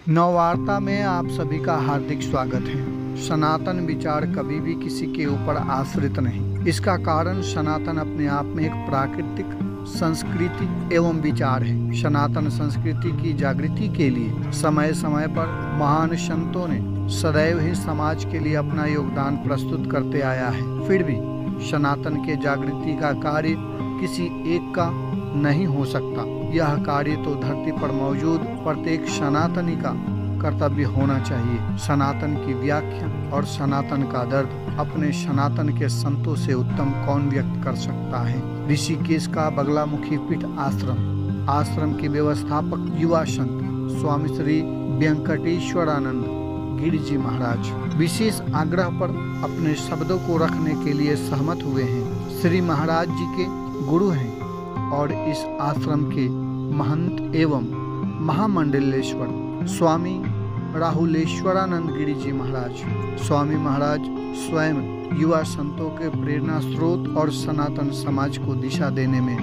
नववार्ता में आप सभी का हार्दिक स्वागत है। सनातन विचार कभी भी किसी के ऊपर आश्रित नहीं। इसका कारण सनातन अपने आप में एक प्राकृतिक संस्कृति एवं विचार है। सनातन संस्कृति की जागृति के लिए समय समय पर महान संतों ने सदैव ही समाज के लिए अपना योगदान प्रस्तुत करते आया है। फिर भी सनातन के जागृति का कार्य किसी एक का नहीं हो सकता। यह कार्य तो धरती पर मौजूद प्रत्येक सनातनी का कर्तव्य होना चाहिए। सनातन की व्याख्या और सनातन का दर्द अपने सनातन के संतों से उत्तम कौन व्यक्त कर सकता है। ऋषिकेश का बगलामुखी पीठ आश्रम के व्यवस्थापक युवा संत स्वामी श्री वेंकटेश्वरानंद गिरि जी महाराज विशेष आग्रह पर अपने शब्दों को रखने के लिए सहमत हुए हैं। श्री महाराज जी के गुरु हैं और इस आश्रम के महंत एवं महामंडलेश्वर स्वामी राहुलेश्वरानंद गिरि जी महाराज। स्वामी महाराज स्वयं युवा संतों के प्रेरणा स्रोत और सनातन समाज को दिशा देने में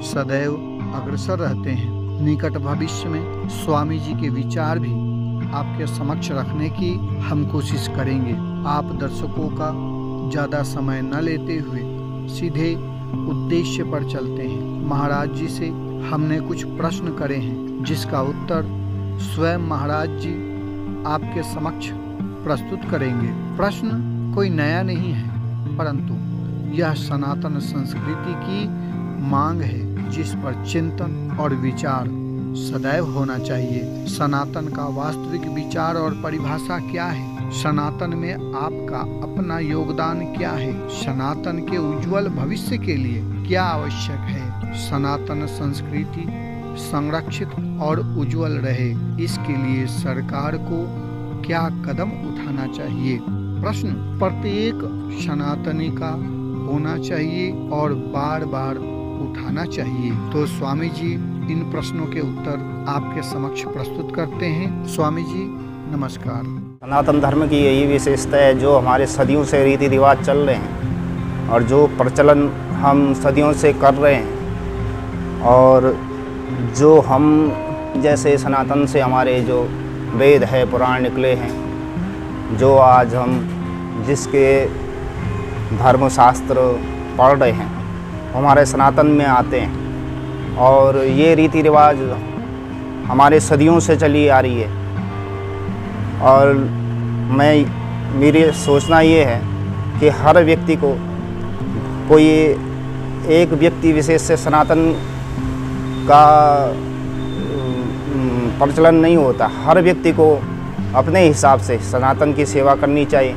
सदैव अग्रसर रहते हैं। निकट भविष्य में स्वामी जी के विचार भी आपके समक्ष रखने की हम कोशिश करेंगे। आप दर्शकों का ज़्यादा समय न लेते हुए सीधे उद्देश्य पर चलते हैं। महाराज जी से हमने कुछ प्रश्न करे हैं जिसका उत्तर स्वयं महाराज जी आपके समक्ष प्रस्तुत करेंगे। प्रश्न कोई नया नहीं है, परंतु यह सनातन संस्कृति की मांग है जिस पर चिंतन और विचार सदैव होना चाहिए। सनातन का वास्तविक विचार और परिभाषा क्या है? सनातन में आपका अपना योगदान क्या है? सनातन के उज्जवल भविष्य के लिए क्या आवश्यक है? सनातन संस्कृति संरक्षित और उज्जवल रहे, इसके लिए सरकार को क्या कदम उठाना चाहिए? प्रश्न प्रत्येक सनातनी का होना चाहिए और बार बार उठाना चाहिए। तो स्वामी जी इन प्रश्नों के उत्तर आपके समक्ष प्रस्तुत करते हैं। स्वामी जी नमस्कार। सनातन धर्म की यही विशेषता है जो हमारे सदियों से रीति रिवाज चल रहे हैं और जो प्रचलन हम सदियों से कर रहे हैं, और जो हम जैसे सनातन से हमारे जो वेद है पुराण निकले हैं, जो आज हम जिसके धर्मशास्त्र पढ़ रहे हैं हमारे सनातन में आते हैं, और ये रीति रिवाज हमारे सदियों से चली आ रही है। और मेरी सोचना ये है कि हर व्यक्ति को, कोई एक व्यक्ति विशेष से सनातन का प्रचलन नहीं होता। हर व्यक्ति को अपने हिसाब से सनातन की सेवा करनी चाहिए।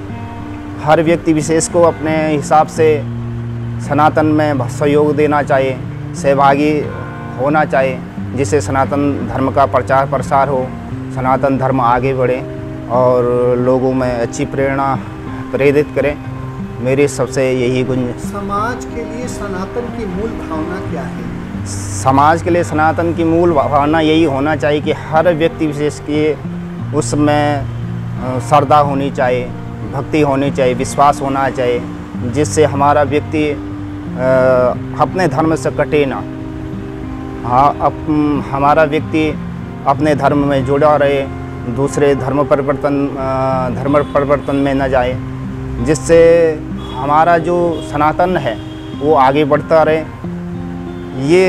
हर व्यक्ति विशेष को अपने हिसाब से सनातन में सहयोग देना चाहिए, सहभागी होना चाहिए, जिससे सनातन धर्म का प्रचार प्रसार हो, सनातन धर्म आगे बढ़े और लोगों में अच्छी प्रेरणा प्रेरित करें। मेरी सबसे यही गुंजाइश। समाज के लिए सनातन की मूल भावना क्या है? समाज के लिए सनातन की मूल भावना यही होना चाहिए कि हर व्यक्ति विशेष के उसमें श्रद्धा होनी चाहिए, भक्ति होनी चाहिए, विश्वास होना चाहिए, जिससे हमारा व्यक्ति अपने धर्म से कटे ना। हमारा व्यक्ति अपने धर्म में जुड़ा रहे, दूसरे धर्म परिवर्तन में न जाए, जिससे हमारा जो सनातन है वो आगे बढ़ता रहे। ये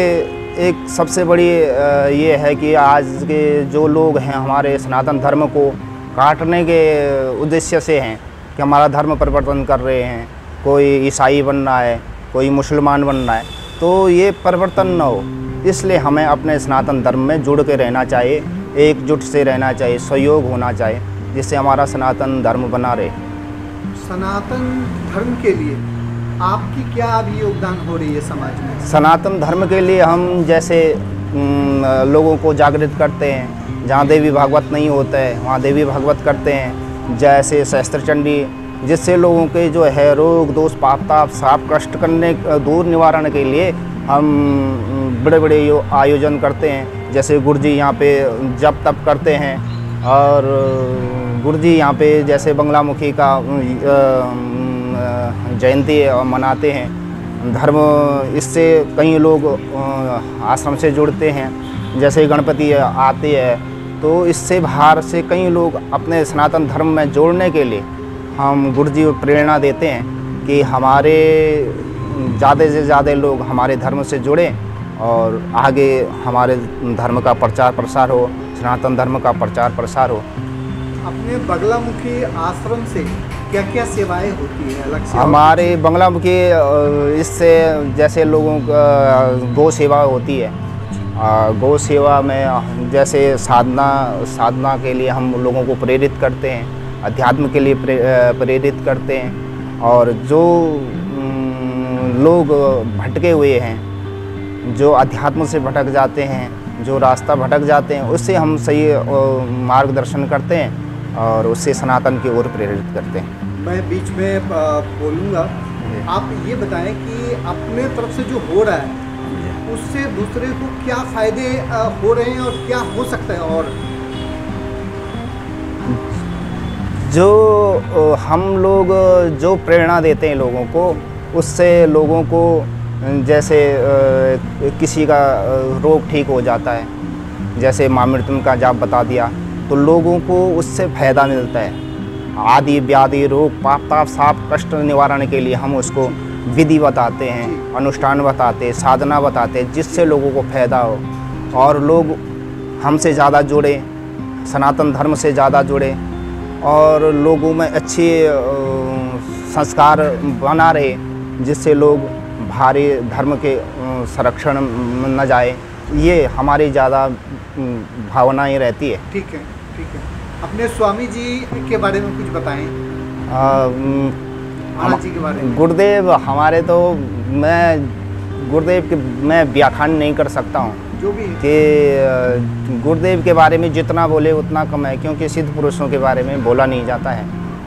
एक सबसे बड़ी ये है कि आज के जो लोग हैं हमारे सनातन धर्म को काटने के उद्देश्य से हैं कि हमारा धर्म परिवर्तन कर रहे हैं, कोई ईसाई बनना है, कोई मुसलमान बनना है, तो ये परिवर्तन न हो। इसलिए हमें अपने सनातन धर्म में जुड़ के रहना चाहिए, एकजुट से रहना चाहिए, सहयोग होना चाहिए, जिससे हमारा सनातन धर्म बना रहे। सनातन धर्म के लिए आपकी क्या अभी योगदान हो रही है समाज में? सनातन धर्म के लिए हम जैसे लोगों को जागृत करते हैं, जहाँ देवी भागवत नहीं होता है वहाँ देवी भागवत करते हैं, जैसे सहस्त्र चंडी, जिससे लोगों के जो है रोग दोष पाप ताप साफ कष्ट करने दूर निवारण के लिए हम बड़े बड़े आयोजन करते हैं। जैसे गुरु जी यहाँ पे जप तप करते हैं, और गुरु जी यहाँ पे जैसे बगलामुखी का जयंती मनाते हैं। धर्म इससे कई लोग आश्रम से जुड़ते हैं। जैसे गणपति आते हैं तो इससे बाहर से कई लोग अपने सनातन धर्म में जोड़ने के लिए हम गुरुजी को प्रेरणा देते हैं कि हमारे ज़्यादा से ज़्यादा लोग हमारे धर्म से जुड़ें और आगे हमारे धर्म का प्रचार प्रसार हो, सनातन धर्म का प्रचार प्रसार हो। अपने बगलामुखी आश्रम से क्या क्या सेवाएं होती है अलग से? हमारे बगलामुखी इससे जैसे लोगों का गौ सेवा होती है। गौ सेवा में जैसे साधना के लिए हम लोगों को प्रेरित करते हैं, अध्यात्म के लिए प्रेरित करते हैं। और जो लोग भटके हुए हैं, जो अध्यात्म से भटक जाते हैं, जो रास्ता भटक जाते हैं, उससे हम सही मार्गदर्शन करते हैं और उससे सनातन की ओर प्रेरित करते हैं। मैं बीच में बोलूँगा, आप ये बताएं कि अपने तरफ से जो हो रहा है उससे दूसरे को क्या फ़ायदे हो रहे हैं और क्या हो सकता है? और जो हम लोग जो प्रेरणा देते हैं लोगों को, उससे लोगों को जैसे किसी का रोग ठीक हो जाता है, जैसे महामृत्युंजय का जाप बता दिया, तो लोगों को उससे फ़ायदा मिलता है। आदि व्याधि रोग पाप ताप साप कष्ट निवारण के लिए हम उसको विधि बताते हैं, अनुष्ठान बताते हैं, साधना बताते हैं, जिससे लोगों को फ़ायदा हो और लोग हमसे ज़्यादा जुड़े, सनातन धर्म से ज़्यादा जुड़े और लोगों में अच्छे संस्कार बना रहे, जिससे लोग भारी धर्म के संरक्षण में न जाए। ये हमारी ज़्यादा भावनाएं रहती है। ठीक है, ठीक है। अपने स्वामी जी के बारे में कुछ बताएं। महाराज जी के बारे में। गुरुदेव हमारे तो गुरुदेव के मैं व्याख्यान नहीं कर सकता हूँ, जो भी कि गुरुदेव के बारे में जितना बोले उतना कम है, क्योंकि सिद्ध पुरुषों के बारे में बोला नहीं जाता है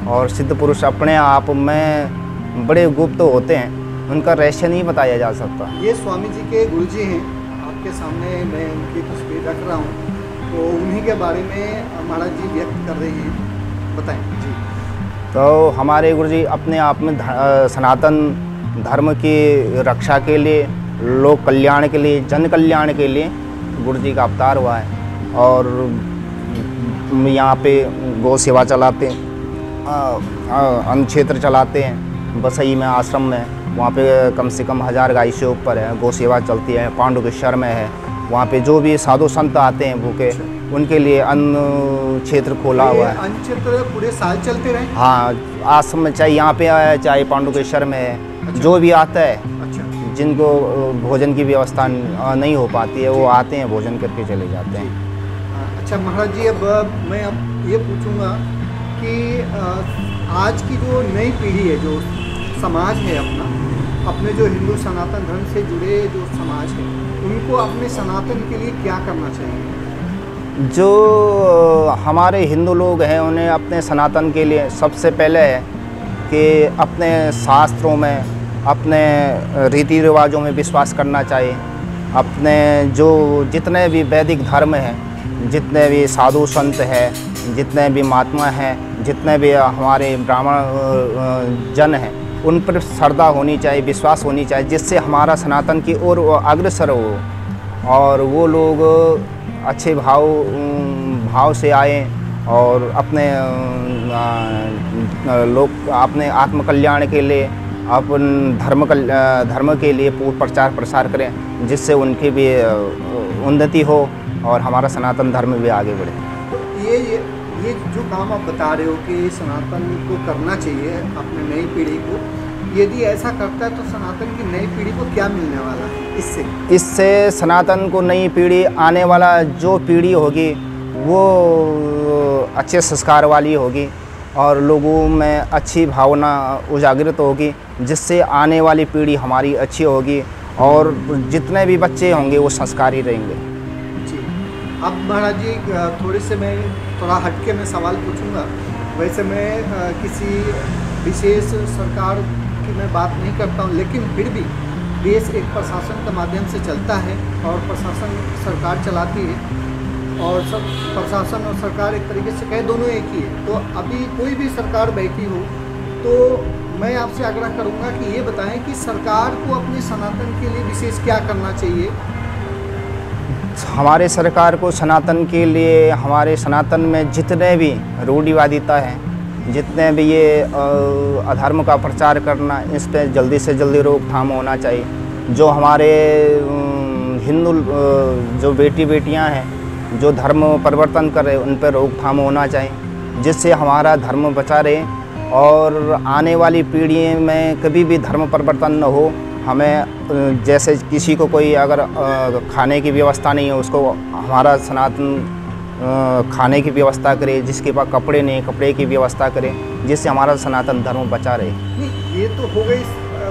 और सिद्ध पुरुष अपने आप में बड़े गुप्त होते हैं, उनका रहस्य नहीं बताया जा सकता। ये स्वामी जी के गुरुजी हैं, आपके सामने मैं उनकी तस्वीर रख रहा हूँ, तो उन्हीं के बारे में महाराज जी व्यक्त कर रहे हैं, बताएं जी। तो हमारे गुरुजी अपने आप में सनातन धर्म की रक्षा के लिए, लोक कल्याण के लिए, जन कल्याण के लिए गुरुजी का अवतार हुआ है। और यहाँ पे गौ सेवा चलाते हैं, अन्न क्षेत्र चलाते हैं बसई में, आश्रम में, वहाँ पे कम से कम 1000 गाय से ऊपर है, गौ सेवा चलती है। पांडुकेश्वर में है, वहाँ पे जो भी साधु संत आते हैं भूखे, उनके लिए अन्न क्षेत्र खोला हुआ है। अन्न क्षेत्र पूरे साल चलते रहे? हाँ, आश्रम में चाहे यहाँ पे आया चाहे पांडुकेश्वर में है। अच्छा। जो भी आता है, अच्छा, जिनको भोजन की व्यवस्था नहीं हो पाती है, वो आते हैं, भोजन करके चले जाते हैं। अच्छा महाराज जी, अब मैं ये पूछूंगा कि आज की जो नई पीढ़ी है, जो समाज है अपने जो हिंदू सनातन धर्म से जुड़े जो समाज है, उनको अपने सनातन के लिए क्या करना चाहिए? जो हमारे हिंदू लोग हैं, उन्हें अपने सनातन के लिए सबसे पहले है कि अपने शास्त्रों में, अपने रीति रिवाजों में विश्वास करना चाहिए। अपने जो जितने भी वैदिक धर्म हैं, जितने भी साधु संत हैं, जितने भी महात्मा हैं, जितने भी हमारे ब्राह्मण जन हैं, उन पर श्रद्धा होनी चाहिए, विश्वास होनी चाहिए, जिससे हमारा सनातन की ओर अग्रसर हो और वो लोग अच्छे भाव से आए और अपने लोग अपने आत्मकल्याण के लिए, अपन धर्म के लिए प्रचार प्रसार करें, जिससे उनकी भी उन्नति हो और हमारा सनातन धर्म भी आगे बढ़े। तो ये जो काम आप बता रहे हो कि सनातन को करना चाहिए अपने नई पीढ़ी को, यदि ऐसा करता है तो सनातन की नई पीढ़ी को क्या मिलने वाला है इससे सनातन को नई पीढ़ी, आने वाला जो पीढ़ी होगी वो अच्छे संस्कार वाली होगी और लोगों में अच्छी भावना उजागृत होगी, जिससे आने वाली पीढ़ी हमारी अच्छी होगी और जितने भी बच्चे होंगे वो संस्कारी रहेंगे। जी, अब महाराज जी थोड़ा हटके में सवाल पूछूंगा। वैसे मैं किसी विशेष सरकार की मैं बात नहीं करता हूँ, लेकिन फिर भी देश एक प्रशासन के माध्यम से चलता है और प्रशासन सरकार चलाती है और सब प्रशासन और सरकार एक तरीके से कहे दोनों एक ही है। तो अभी कोई भी सरकार बैठी हो तो मैं आपसे आग्रह करूंगा कि ये बताएं कि सरकार को अपने सनातन के लिए विशेष क्या करना चाहिए। हमारे सरकार को सनातन के लिए, हमारे सनातन में जितने भी रूढ़िवादिता है, जितने भी ये अधर्म का प्रचार करना, इस पर जल्दी से जल्दी रोकथाम होना चाहिए। जो हमारे हिंदू जो बेटियां हैं जो धर्म परिवर्तन कर रहे, उन पर रोकथाम होना चाहिए, जिससे हमारा धर्म बचा रहे और आने वाली पीढ़ी में कभी भी धर्म परिवर्तन न हो। हमें जैसे किसी को कोई अगर खाने की व्यवस्था नहीं है, उसको हमारा सनातन खाने की व्यवस्था करे, जिसके पास कपड़े नहीं कपड़े की व्यवस्था करे, जिससे हमारा सनातन धर्म बचा रहे। नहीं, ये तो हो गई।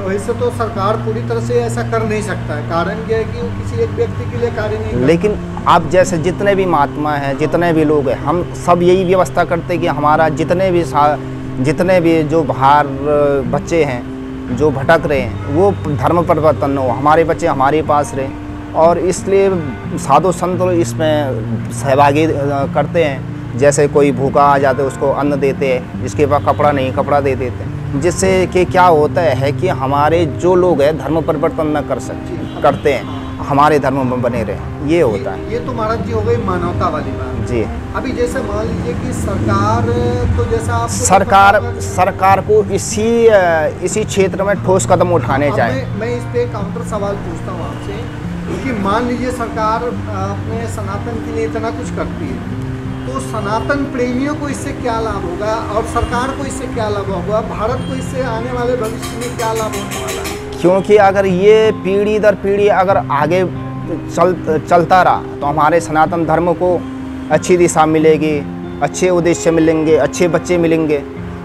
वैसे तो सरकार पूरी तरह से ऐसा कर नहीं सकता है, कारण क्या है कि वो किसी एक व्यक्ति के लिए कार्य नहीं करता। लेकिन आप जैसे जितने भी महात्मा हैं, जितने भी लोग हैं, हम सब यही व्यवस्था करते हैं कि हमारा जितने भी जो बाहर बच्चे हैं जो भटक रहे हैं, वो धर्म परिवर्तन हो, हमारे बच्चे हमारे पास रहे। और इसलिए साधु संत इसमें सहभागी करते हैं। जैसे कोई भूखा आ जाता है उसको अन्न देते हैं, जिसके पास कपड़ा नहीं कपड़ा दे देते हैं, जिससे कि क्या होता है कि हमारे जो लोग हैं धर्म परिवर्तन न कर सकते करते हैं, हमारे धर्म में बने रहे, ये होता है। ये तो महाराज जी हो गई मानवता वाली बात जी। अभी जैसे मान लीजिए कि सरकार तो जैसा सरकार को इसी क्षेत्र में ठोस कदम उठाने चाहिए। मैं इस पे काउंटर सवाल पूछता हूँ आपसे कि मान लीजिए सरकार अपने सनातन के लिए इतना कुछ करती है, तो सनातन प्रेमियों को इससे क्या लाभ होगा और सरकार को इससे क्या लाभ होगा, भारत को इससे आने वाले भविष्य में क्या लाभ होने वाला है? क्योंकि अगर ये पीढ़ी दर पीढ़ी अगर आगे चलता रहा तो हमारे सनातन धर्म को अच्छी दिशा मिलेगी, अच्छे उद्देश्य मिलेंगे, अच्छे बच्चे मिलेंगे।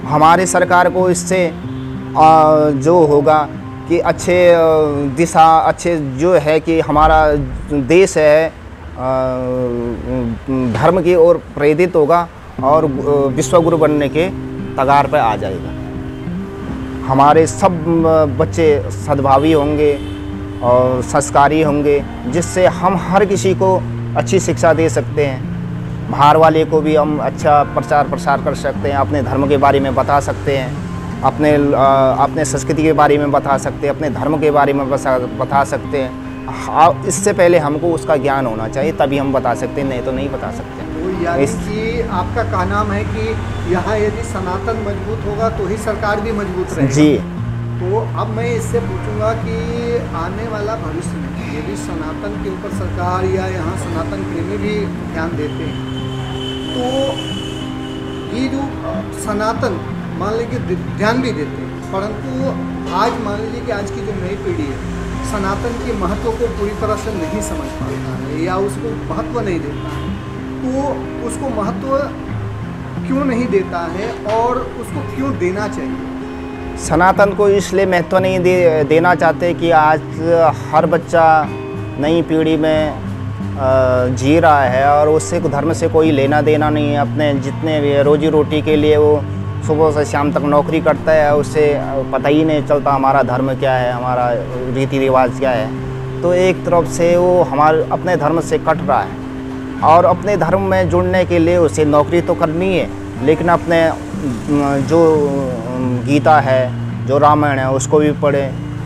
हमारे सरकार को इससे जो होगा कि अच्छे दिशा, अच्छे जो है कि हमारा देश है धर्म की ओर प्रेरित होगा और विश्वगुरु बनने के तगार पर आ जाएगा। हमारे सब बच्चे सद्भावी होंगे और संस्कारी होंगे, जिससे हम हर किसी को अच्छी शिक्षा दे सकते हैं। बाहर वाले को भी हम अच्छा प्रचार प्रसार कर सकते हैं, अपने धर्म के बारे में बता सकते हैं, अपने संस्कृति के बारे में बता सकते हैं, अपने धर्म के बारे में बता सकते हैं। इससे पहले हमको उसका ज्ञान होना चाहिए, तभी हम बता सकते हैं, नहीं तो नहीं बता सकते। तो यानी कि आपका कहना है कि यहाँ यदि सनातन मजबूत होगा तो ही सरकार भी मजबूत रहेगी। जी। तो अब मैं इससे पूछूंगा कि आने वाला भविष्य में यदि सनातन के ऊपर सरकार या यहाँ सनातन प्रेमी भी ध्यान देते हैं, तो ये जो सनातन मान लीजिए ध्यान भी देते हैं, परंतु आज मान लीजिए कि आज की जो नई पीढ़ी है सनातन के महत्व को पूरी तरह से नहीं समझ पाता है या उसको महत्व नहीं देता है, तो उसको महत्व क्यों नहीं देता है और उसको क्यों देना चाहिए? सनातन को इसलिए महत्व नहीं देना चाहते कि आज हर बच्चा नई पीढ़ी में जी रहा है और उससे धर्म से कोई लेना देना नहीं है। अपने जितने भी रोजी रोटी के लिए वो सुबह से शाम तक नौकरी करता है, उससे पता ही नहीं चलता हमारा धर्म क्या है, हमारा रीति रिवाज क्या है। तो एक तरफ से वो हमारे अपने धर्म से कट रहा है और अपने धर्म में जुड़ने के लिए उसे नौकरी तो करनी है, लेकिन अपने जो गीता है, जो रामायण है, उसको भी पढ़े,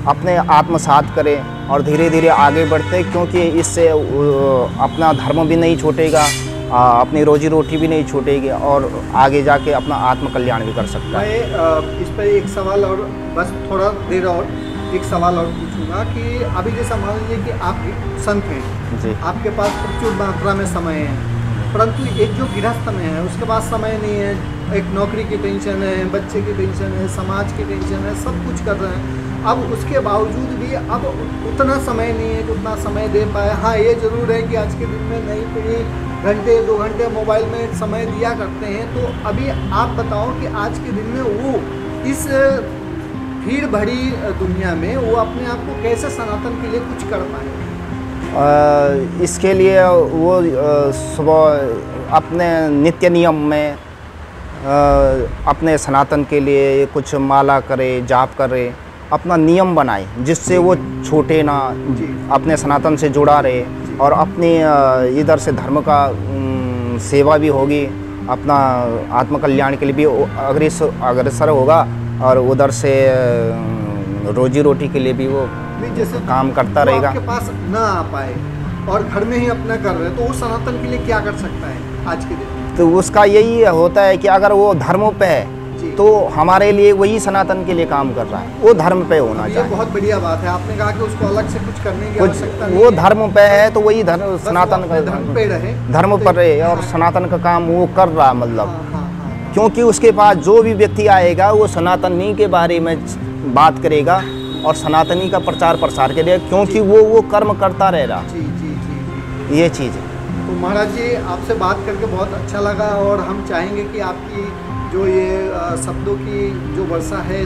अपने आत्मसात करें और धीरे धीरे आगे बढ़ते, क्योंकि इससे अपना धर्म भी नहीं छूटेगा, अपनी रोजी रोटी भी नहीं छूटेगी और आगे जाके अपना आत्म कल्याण भी कर सकता है। मैं इस पर एक सवाल और बस थोड़ा देर और एक सवाल और पूछूंगा कि अभी जैसा मान लीजिए कि आप संत हैं जी, आपके पास प्रचुर मात्रा में समय है, परंतु एक जो गृहस्थ में है उसके पास समय नहीं है, एक नौकरी की टेंशन है, बच्चे की टेंशन है, समाज की टेंशन है, सब कुछ कर रहे हैं। अब उसके बावजूद भी अब उतना समय नहीं है कि उतना समय दे पाए। हाँ, ये ज़रूर है कि आज के दिन में नई पीढ़ी घंटे 2 घंटे मोबाइल में समय दिया करते हैं। तो अभी आप बताओ कि आज के दिन में वो इस भीड़ भरी दुनिया में वो अपने आप को कैसे सनातन के लिए कुछ कर पाए? इसके लिए वो सुबह अपने नित्य नियम में अपने सनातन के लिए कुछ माला करे, जाप करे, अपना नियम बनाए, जिससे वो छूटे ना, अपने सनातन से जुड़ा रहे और अपने इधर से धर्म का सेवा भी होगी, अपना आत्म कल्याण के लिए भी अग्रसर होगा और उधर से रोजी रोटी के लिए भी वो जैसे काम करता रहेगा। आपके पास ना आ पाए और घर में ही अपना कर रहे हैं, तो वो सनातन के लिए क्या कर सकता है आज के दिन? तो उसका यही होता है कि अगर वो धर्मों पे है तो हमारे लिए वही सनातन के लिए काम कर रहा है, वो धर्म पे होना चाहिए। ये बहुत बढ़िया बात है, आपने कहा कि उसको अलग से कुछ करने की आवश्यकता नहीं, वो धर्म पे है तो वही धर्म सनातन का धर्म पे रहे, धर्म पर रहे और सनातन का काम वो कर रहा, मतलब क्योंकि उसके पास जो भी व्यक्ति आएगा वो सनातनी के बारे में बात करेगा और सनातनी का प्रचार प्रसार करेगा, क्योंकि वो कर्म करता रह रहा। जी जी जी, ये चीज़ है। तो महाराज जी आपसे बात करके बहुत अच्छा लगा और हम चाहेंगे कि आपकी जो ये शब्दों की जो वर्षा है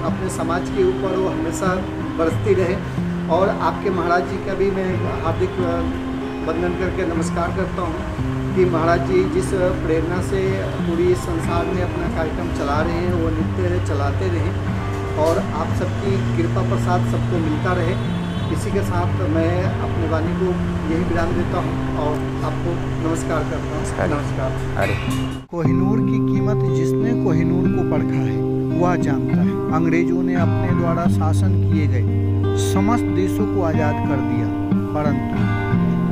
अपने समाज के ऊपर वो हमेशा बरसती रहे। और आपके महाराज जी का भी मैं हार्दिक वंदन करके नमस्कार करता हूँ कि महाराज जी जिस प्रेरणा से पूरी संसार में अपना कार्यक्रम चला रहे हैं वो नित्य चलाते रहें और आप सबकी कृपा प्रसाद सबको मिलता रहे। इसी के साथ मैं अपने वाणी को यही विराम देता हूँ और आपको नमस्कार करता हूँ। नमस्कार। अरे कोहिनूर की कीमत जिसने कोहिनूर को परखा है वह जानता है। अंग्रेजों ने अपने द्वारा शासन किए गए समस्त देशों को आज़ाद कर दिया, परंतु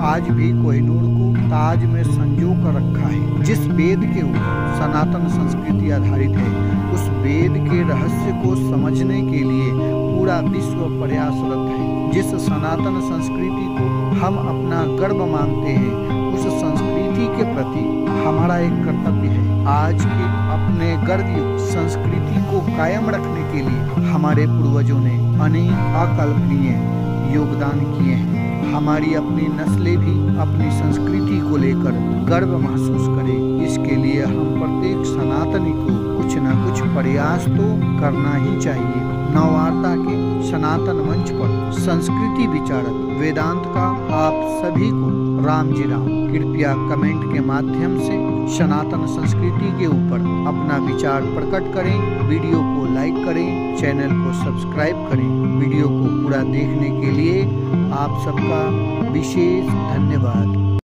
आज भी कोहिनूर को ताज में संजो कर रखा है। जिस वेद के ऊपर सनातन संस्कृति आधारित है उस वेद के रहस्य को समझने के लिए पूरा विश्व प्रयासरत है। जिस सनातन संस्कृति को हम अपना गर्व मानते हैं उस संस्कृति के प्रति हमारा एक कर्तव्य है। आज के अपने गर्वयुक्त संस्कृति को कायम रखने के लिए हमारे पूर्वजों ने अनेक अकल्पनीय योगदान किए हैं। हमारी अपनी नस्लें भी अपनी संस्कृति को लेकर गर्व महसूस करें। इसके लिए हम प्रत्येक सनातनी को कुछ न कुछ प्रयास तो करना ही चाहिए। नववार्ता के सनातन मंच पर संस्कृति विचारक वेदांत का आप सभी को राम जी राम। कृपया कमेंट के माध्यम से सनातन संस्कृति के ऊपर अपना विचार प्रकट करें, वीडियो को लाइक करें, चैनल को सब्सक्राइब करें। वीडियो को पूरा देखने के लिए आप सबका विशेष धन्यवाद।